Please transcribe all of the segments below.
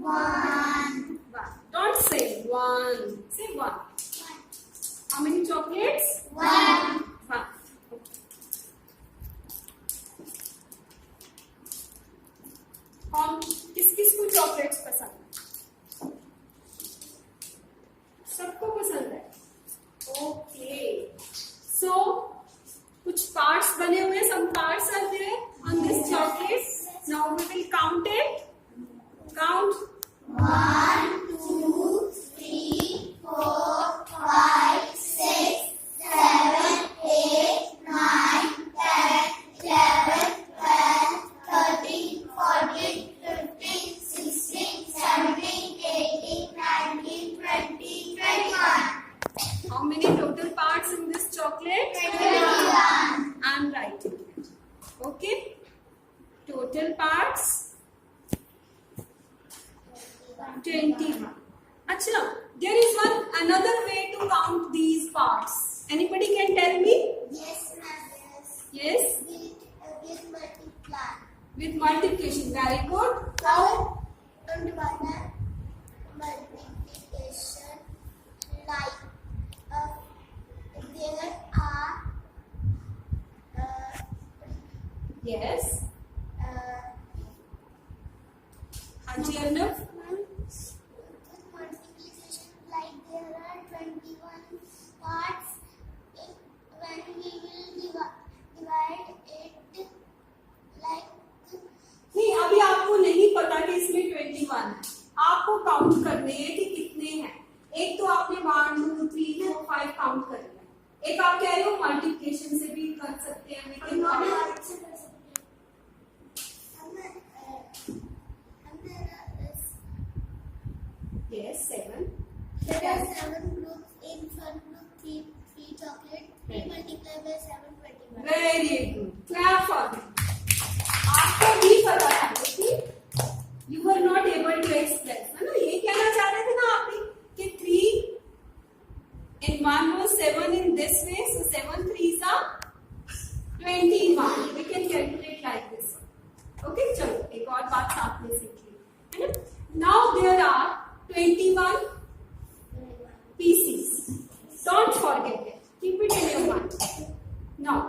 One. Don't say one. Say one. How many chocolates? One. One. हम किस किस को चॉकलेट्स पसंद है? सबको पसंद है. ओके. सो कुछ पार्ट्स बने हुए. some parts are there on this chocolate. Now we will count it. Count. 1, 2, 3, 4, 5, 6, 7, 8, 9, 10, 11, 12, 13, 14, 15, 16, 17, 18, 19, 20, 21. How many total parts in this chocolate? 21. I'm writing it. Okay. Total parts 21. Achha, there is another way to count these parts. Anybody can tell me? Yes, ma'am. Yes. Yes. With multiply. With multiplication. Very good. How? And one multiplication like there are Yes. Haji Arnav. with multiplication like there are 21 parts. When we will divide it like नहीं, अभी आपको नहीं पता कि इसमें 21 है. आपको count करने हैं कि कितने हैं. एक तो आपने 1 2 3 4 5 काउंट कर लिया. एक आप कह रहे हो मल्टीप्लिकेशन से भी कर सकते हैं. लेकिन yes 7. there are 7 groups in one group, three chocolate, 3 multiplied by 7, 21. Very good. Clap for me. आपको भी पता था लेकिन you were not able to express. है ना, ये कहना चाह रहे थे ना आप भी कि 3 in one was 7 in this way, so 7 3s are 21. We can calculate like this. Okay, चलो एक और बात साथ में सीख ली, है ना. Now there are 21 pieces. Don't forget it. Keep it in your mind. Now,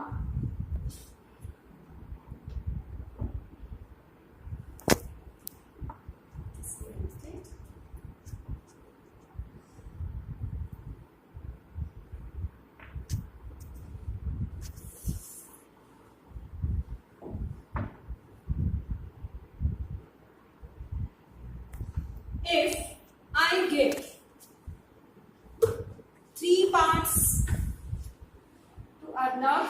if I give 3 parts to Arnav,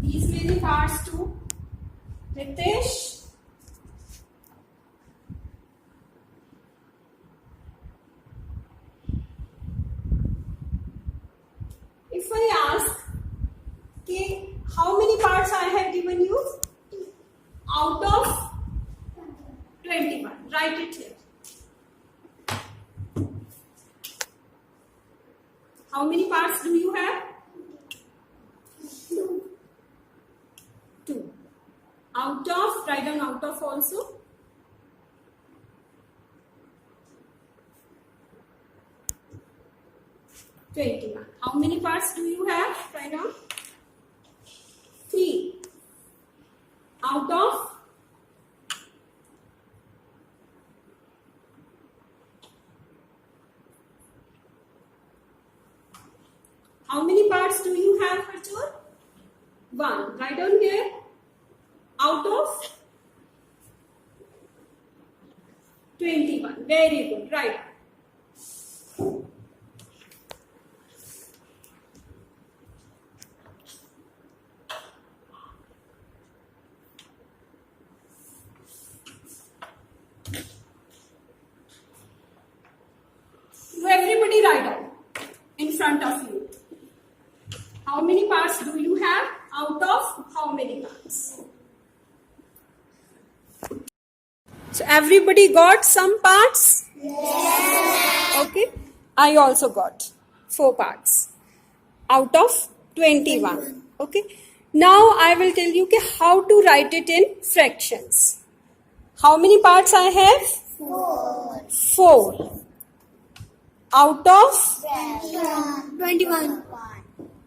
these many parts to Ritesh, if I ask, okay, how many parts I have given you? Out of 21. Write it here. How many parts do you have? 2. Out of, write down out of also. How many parts do you have? Write down. 3. Out of how many parts do you have, Harjur? 1. Write down here. Out of 21. Very good. Right. Everybody write down in front of you. How many parts do you have? Out of how many parts? So everybody got some parts? Yes. Okay. I also got 4 parts out of 21. Okay. Now I will tell you how to write it in fractions. How many parts I have? 4. 4. Out of 21.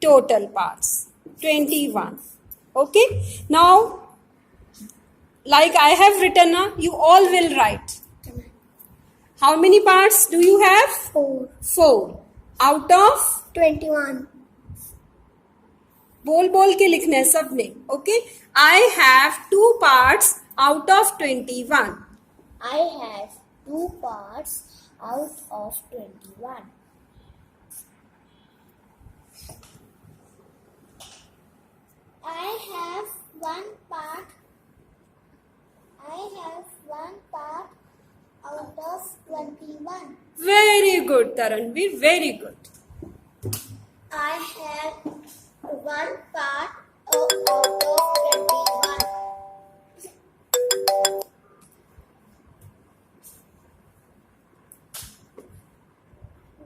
total parts, 21. Okay. Now, like I have written, you all will write. How many parts do you have? 4. 4. Out of 21. बोल बोल के लिखना है सबने. Okay. I have 2 parts out of 21. I have 2 parts out of 21. I have 1 part. I have 1 part out of 21. Very good, Taranveer. Very good. I have 1 part out of 21.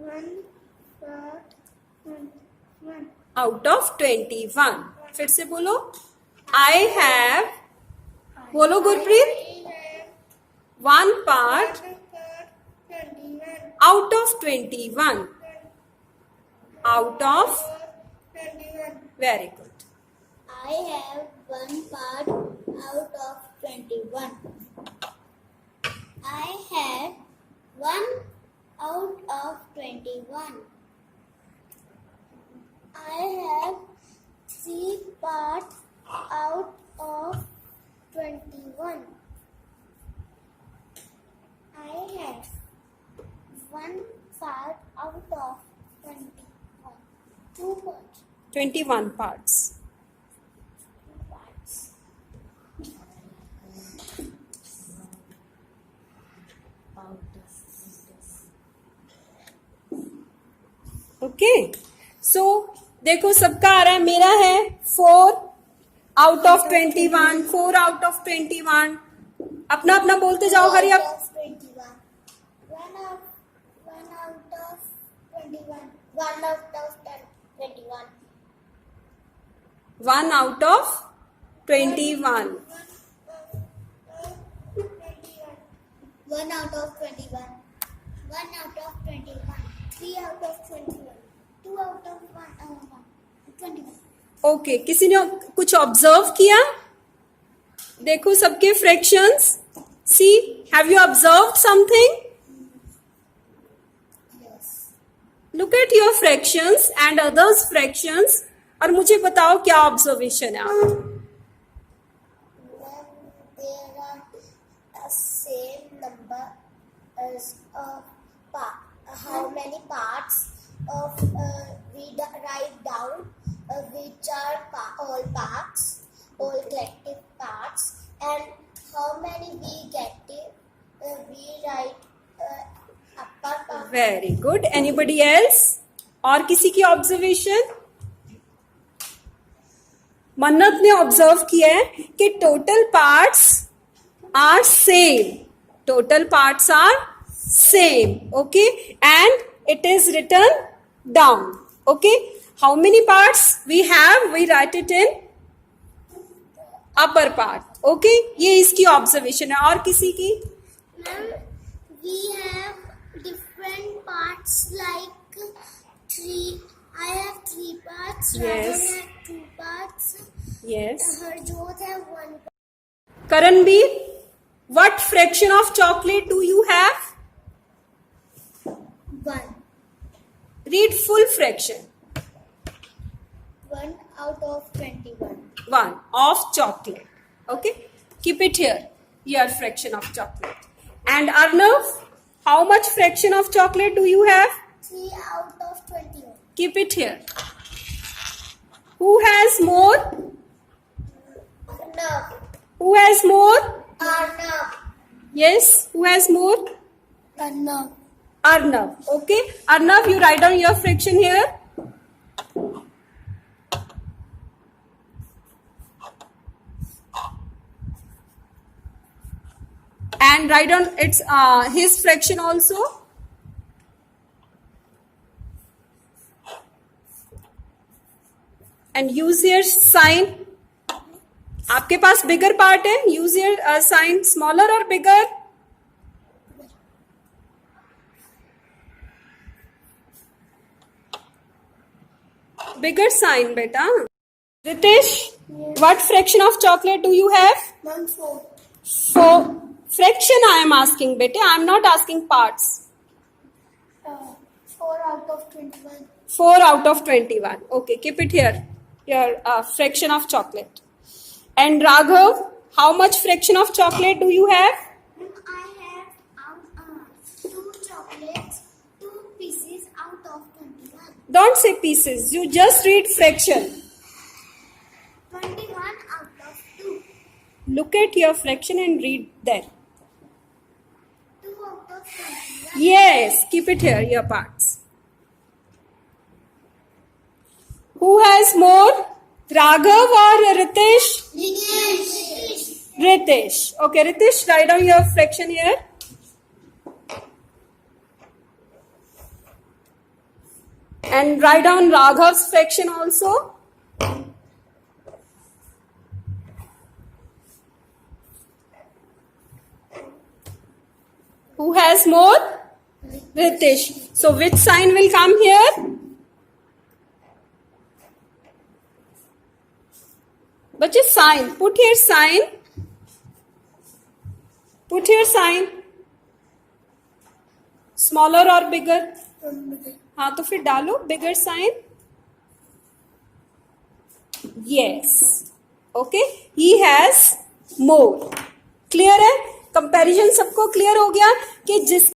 One part, one. Out of 21. फिर से बोलो. I have. बोलो Gurpreet. 1 part out of 21. Out of. Very good. I have 1 part out of 21. I have 1 out of 21. I have 3 parts out of 21. I have 1 part out of 21. 2 parts. 21 parts. 2 parts. Okay. सो देखो सबका आ रहा है. मेरा है 4 out of 21. 4 out of 21. अपना अपना बोलते जाओ. हरी Out आप. of 21. 1 out of 21. 1 out of 21. 1 out of 21. 1 out of 21. 1 out of 21. 3 out of 21. 2 out of 21. Okay. किसी ने कुछ ऑब्जर्व किया? देखो सबके fractions. See, have you observe something? Yes. Look at your fractions and others fractions और मुझे बताओ क्या ऑब्जर्वेशन है आपका. When there are a same number as how many parts of we write down which are all parts, all collective parts, and how many we get we write upper part. Very good. Anybody else? और किसी की observation? मन्नत ने observe किया है कि total parts are same. Total parts are same. Okay. And it is written down. Okay. How many parts we have? We write it in upper part. Okay. ये इसकी ऑब्जर्वेशन है. और किसी की? Ma'am, we have different parts like 3. I have 3 parts. Yes. Rajan have 2 parts. Yes. Harjot have 1 part. Karanveer, what fraction of chocolate do you have? 1. Read full fraction. 1 out of 21. 1 of chocolate. Okay. Keep it here. Your fraction of chocolate. And Arnav, how much fraction of chocolate do you have? 3 out of 21. Keep it here. Who has more? Arnav. Who has more? Arnav. Yes. Who has more? Arnav. Arnav. Okay. Arnav, you write down your fraction here. And write down its his fraction also. And use here sign. आपके पास बिगर part है, use your sign, smaller और बिगर. Bigger sign, beta. Ritesh, what fraction of chocolate do you have? 1/4. So, fraction I am asking, beta. I am not asking parts. 4 out of 21. 4 out of 21. Okay, keep it here. Your fraction of chocolate. And Raghav, how much fraction of chocolate do you have? I have 2 chocolates, 2 pieces out of 21. Don't say pieces. You just read fraction. 21 out of 2. Look at your fraction and read there. 2 out of 21. Yes, keep it here, your parts. Who has more? Raghav or Ritesh? Ritesh. Okay, Ritesh, write down your fraction here. And write down Raghav's fraction also. Who has more? Ritesh. So which sign will come here? Bache, sign. Put here sign. Put here sign. Smaller or bigger? हाँ तो फिर डालो bigger sign. Yes. Okay, he has more. Clear है? Comparison सबको clear हो गया कि जिस